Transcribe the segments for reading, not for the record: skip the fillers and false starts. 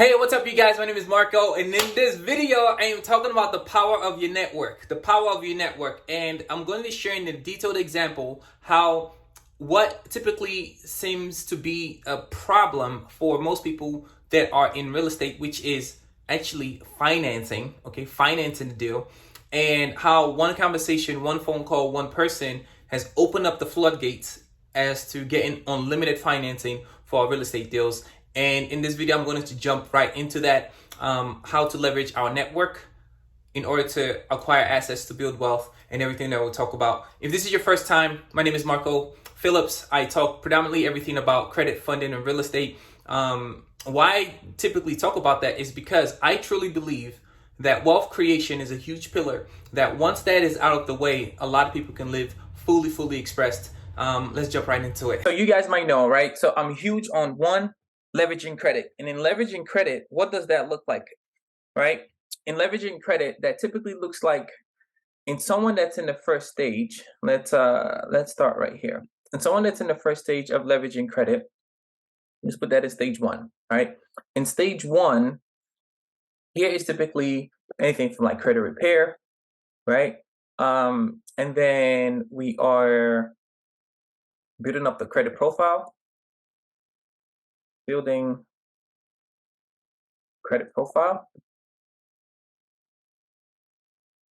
Hey, what's up, you guys? My name is Marco, and in this video, I am talking about the power of your network. The power of your network, and I'm going to be sharing a detailed example how what typically seems to be a problem for most people that are in real estate, which is actually financing. Okay, financing the deal, and how one conversation, one phone call, one person has opened up the floodgates as to getting unlimited financing for our real estate deals. And in this video, I'm going to jump right into that, how to leverage our network in order to acquire assets to build wealth and everything that we'll talk about. If this is your first time, my name is Marco Phillips. I talk predominantly everything about credit, funding, and real estate. Why I typically talk about that is because I truly believe that wealth creation is a huge pillar, that once that is out of the way, a lot of people can live fully expressed. Let's jump right into it. So you guys might know, right? So I'm huge on leveraging credit. And in leveraging credit, what does that look like, right? In leveraging credit, that typically looks like in someone that's in the first stage. Let's start right here. In someone that's in the first stage of leveraging credit, let's put that as stage one, right? In stage one, here is typically anything from like credit repair, right? And then we are building up the credit profile, building credit profile,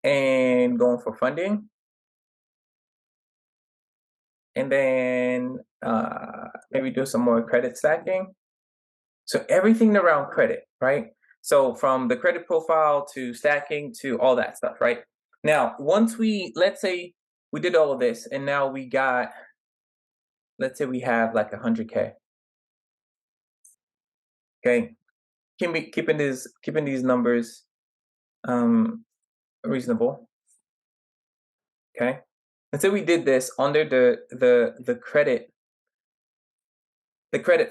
and going for funding. And then maybe do some more credit stacking. So everything around credit, right? So from the credit profile to stacking to all that stuff, right? Now, let's say we did all of this and now we got, let's say we have like 100K. Okay. Keeping these numbers reasonable. Okay. Let's say we did this under the credit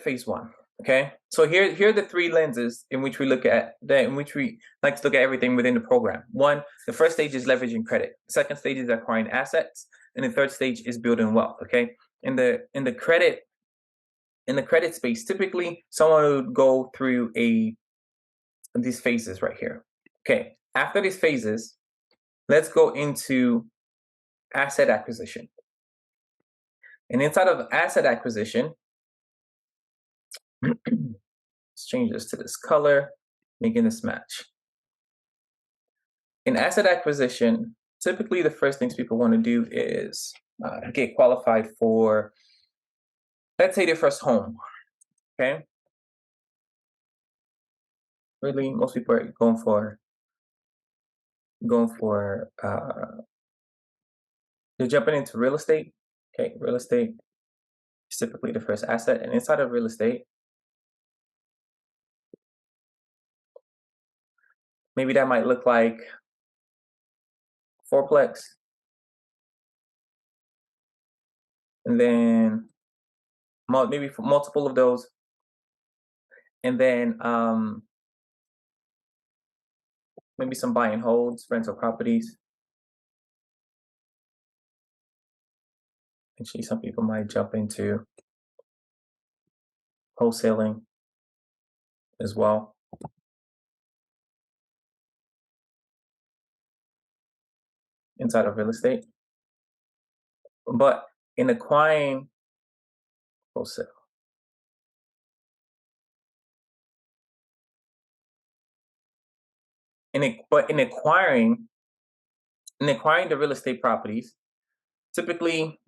phase one. Okay, so here are the three lenses in which we like to look at everything within the program. One, the first stage is leveraging credit. The second stage is acquiring assets, and the third stage is building wealth. Okay, in the credit space, typically someone would go through these phases right here. Okay, after these phases, let's go into asset acquisition. And inside of asset acquisition, let's change this to this color, making this match. In asset acquisition, typically the first things people want to do is get qualified for, let's say, their first home. Okay. Really, most people are going for they're jumping into real estate. Okay, real estate is typically the first asset, and inside of real estate, maybe that might look like fourplex, and then maybe for multiple of those, and then maybe some buy and holds, rental properties. Actually, some people might jump into wholesaling as well. Inside of real estate. But in acquiring wholesale, in acquiring the real estate properties, typically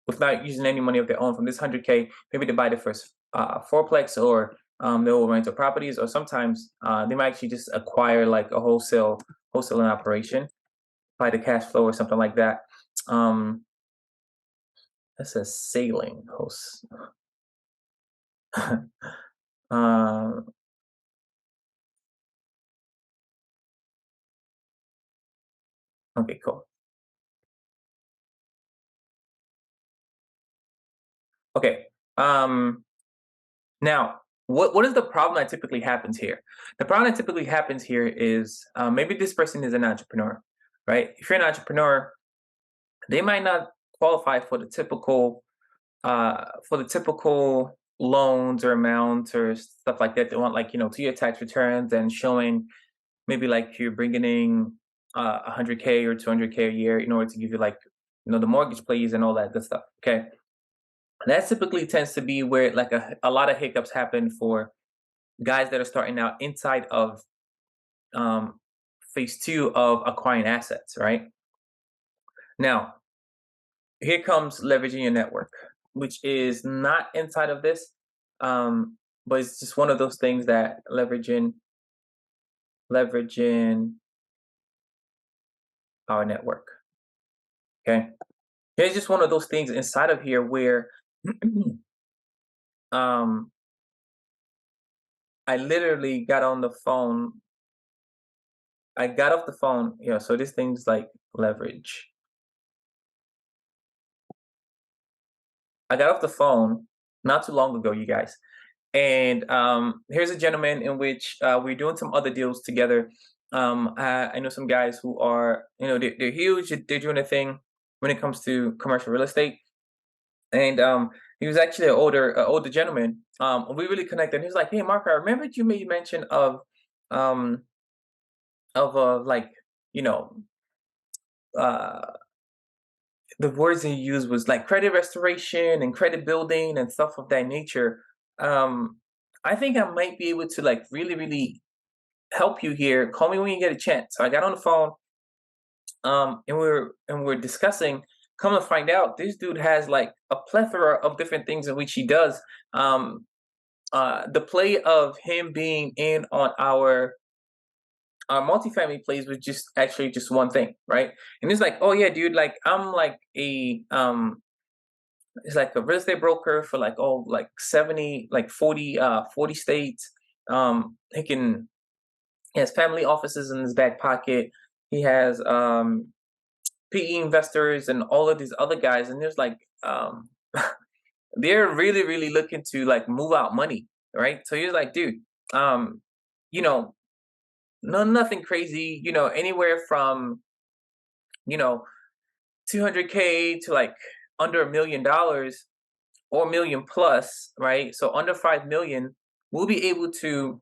without using any money of their own from this 100K, maybe they buy the first fourplex, or they will rent properties, or sometimes they might actually just acquire like a wholesaling operation by the cash flow or something like that. That says sailing host. Okay, cool. Okay. Now, what is the problem that typically happens here? The problem that typically happens here is maybe this person is an entrepreneur, right? If you're an entrepreneur, they might not qualify for the typical loans or amounts or stuff like that. They want like, to your tax returns and showing maybe like you're bringing in 100K or 200K a year in order to give you like, the mortgage plays and all that good stuff. Okay. That typically tends to be where like a lot of hiccups happen for guys that are starting out inside of um, phase two of acquiring assets, right? Now, here comes leveraging your network, which is not inside of this, but it's just one of those things that leveraging our network. Okay, here's just one of those things inside of here where um, I literally got on the phone. I got off the phone. So this thing's like leverage. I got off the phone not too long ago, you guys. And here's a gentleman in which we're doing some other deals together. I know some guys who are, they're huge. They're doing a thing when it comes to commercial real estate. And he was actually an older gentleman. We really connected. He was like, "Hey, Mark, I remember you made mention um, of like, you know, uh, the words he used was like credit restoration and credit building and stuff of that nature. Um, I think I might be able to like really, really help you here. Call me when you get a chance." So I got on the phone, and we're discussing. Come to find out, this dude has like a plethora of different things in which he does. Um, the play of him being in on our multifamily plays was just actually just one thing, right? And it's like, oh yeah, dude, like I'm like it's like a real estate broker for like like 70 like 40 states. He has family offices in his back pocket. He has PE investors and all of these other guys, and there's like they're really really looking to like move out money, right? So you're like, dude, um you know nothing crazy, anywhere from you know 200K to like under $1 million or million plus, right? So under 5 million, we'll be able to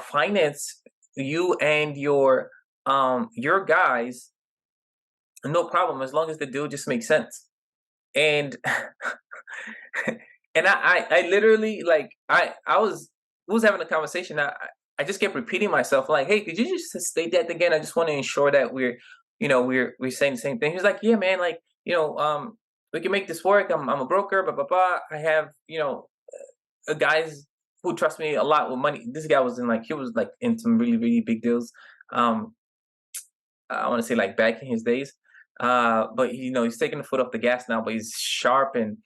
finance you and your guys, no problem, as long as the deal just makes sense. And and I literally like I was having a conversation. I just kept repeating myself like, hey, could you just state that again? I just want to ensure that we're saying the same thing. He's like, yeah, man, like we can make this work. I'm a broker, blah blah blah. I have guys who trust me a lot with money. This guy was he was like in some really really big deals. Um, I want to say like back in his days. But he's taking the foot off the gas now, but he's sharp and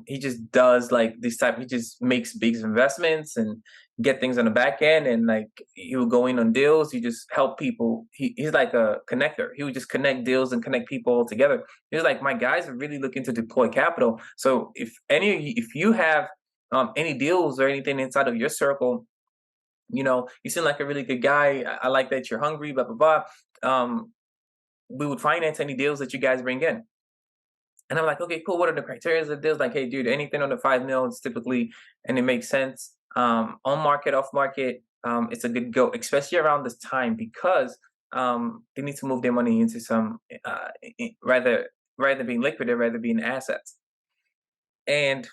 he just does like this type. He just makes big investments and get things on the back end, and like he'll go in on deals. He just help people. He's like a connector. He would just connect deals and connect people all together. He's like, my guys are really looking to deploy capital. So if you have any deals or anything inside of your circle, you seem like a really good guy. I like that you're hungry, blah, blah, blah. We would finance any deals that you guys bring in. And I'm like, okay, cool. What are the criteria of deals? Like, hey, dude, anything under 5 mil is typically, and it makes sense. On market, off market, it's a good go, especially around this time because they need to move their money into some rather being liquid or rather being assets. And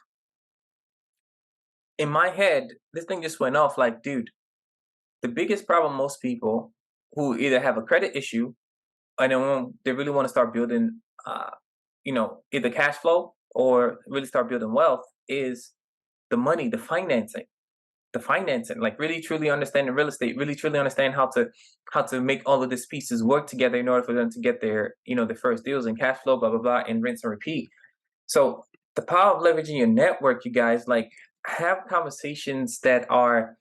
in my head, this thing just went off like, dude, the biggest problem most people who either have a credit issue and they really want to start building, either cash flow or really start building wealth is the money, the financing, like really truly understanding real estate, really truly understand how to make all of these pieces work together in order for them to get their first deals and cash flow, blah, blah, blah, and rinse and repeat. So the power of leveraging your network, you guys, like have conversations that are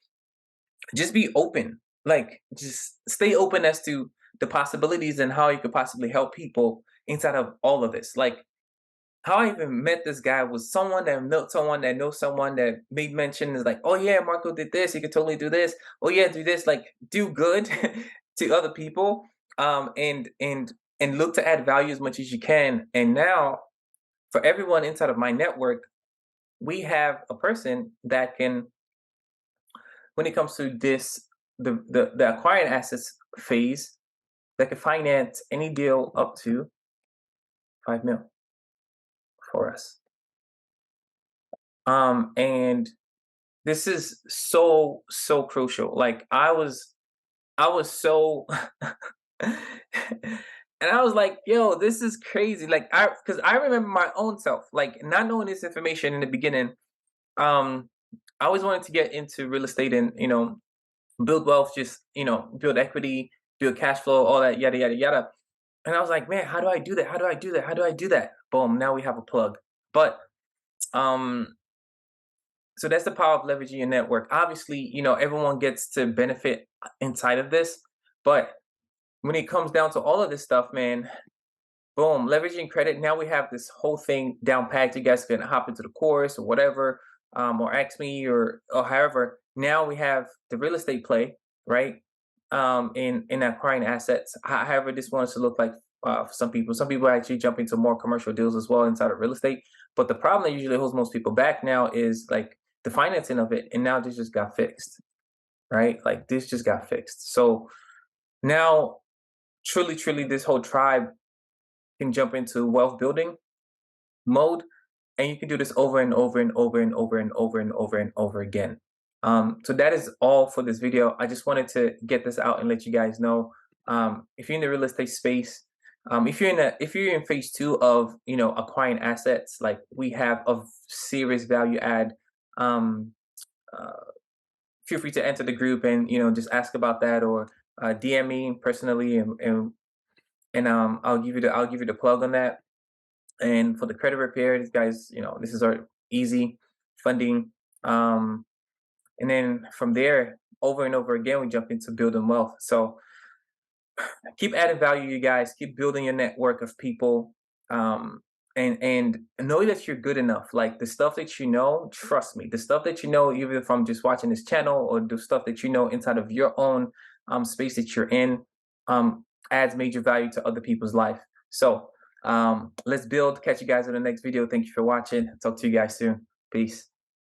just be open, like just stay open as to the possibilities and how you could possibly help people inside of all of this. Like how I even met this guy was someone that knows someone that made mention is like, oh yeah, Marco did this, he could totally do this. Oh yeah, do this, like do good to other people, and look to add value as much as you can. And now for everyone inside of my network, we have a person that can, when it comes to this, the acquiring assets phase, that can finance any deal up to 5 mil for us. And this is so crucial. Like I was so and I was like, yo, this is crazy. Like because I remember my own self, like not knowing this information in the beginning. Um, I always wanted to get into real estate and build wealth, just build equity, build cash flow, all that yada yada yada. And I was like, man, how do I do that? How do I do that? How do I do that? Boom, now we have a plug. But um so that's the power of leveraging your network. Obviously, everyone gets to benefit inside of this, but when it comes down to all of this stuff, man, boom, leveraging credit. Now we have this whole thing down packed. You guys can hop into the course or whatever, or ask me or however. Now we have the real estate play, right? In acquiring assets. However, this wants to look like for some people. Some people actually jump into more commercial deals as well inside of real estate. But the problem that usually holds most people back now is like the financing of it. And now this just got fixed, right? Like this just got fixed. So now, truly, this whole tribe can jump into wealth building mode, and you can do this over and over and over and over and over and over and over again. So that is all for this video. I just wanted to get this out and let you guys know, if you're in the real estate space, if you're in phase 2 of acquiring assets, like we have a serious value add. um, uh, Feel free to enter the group and just ask about that, or DM me personally, and I'll give you the plug on that. And for the credit repair, these guys, this is our easy funding. And then from there, over and over again, we jump into building wealth. So keep adding value, you guys. Keep building your network of people. And know that you're good enough. Like the stuff that trust me, the stuff that even from just watching this channel, or the stuff that inside of your own space that you're in, adds major value to other people's life. So let's build. Catch you guys in the next video. Thank you for watching. Talk to you guys soon. Peace.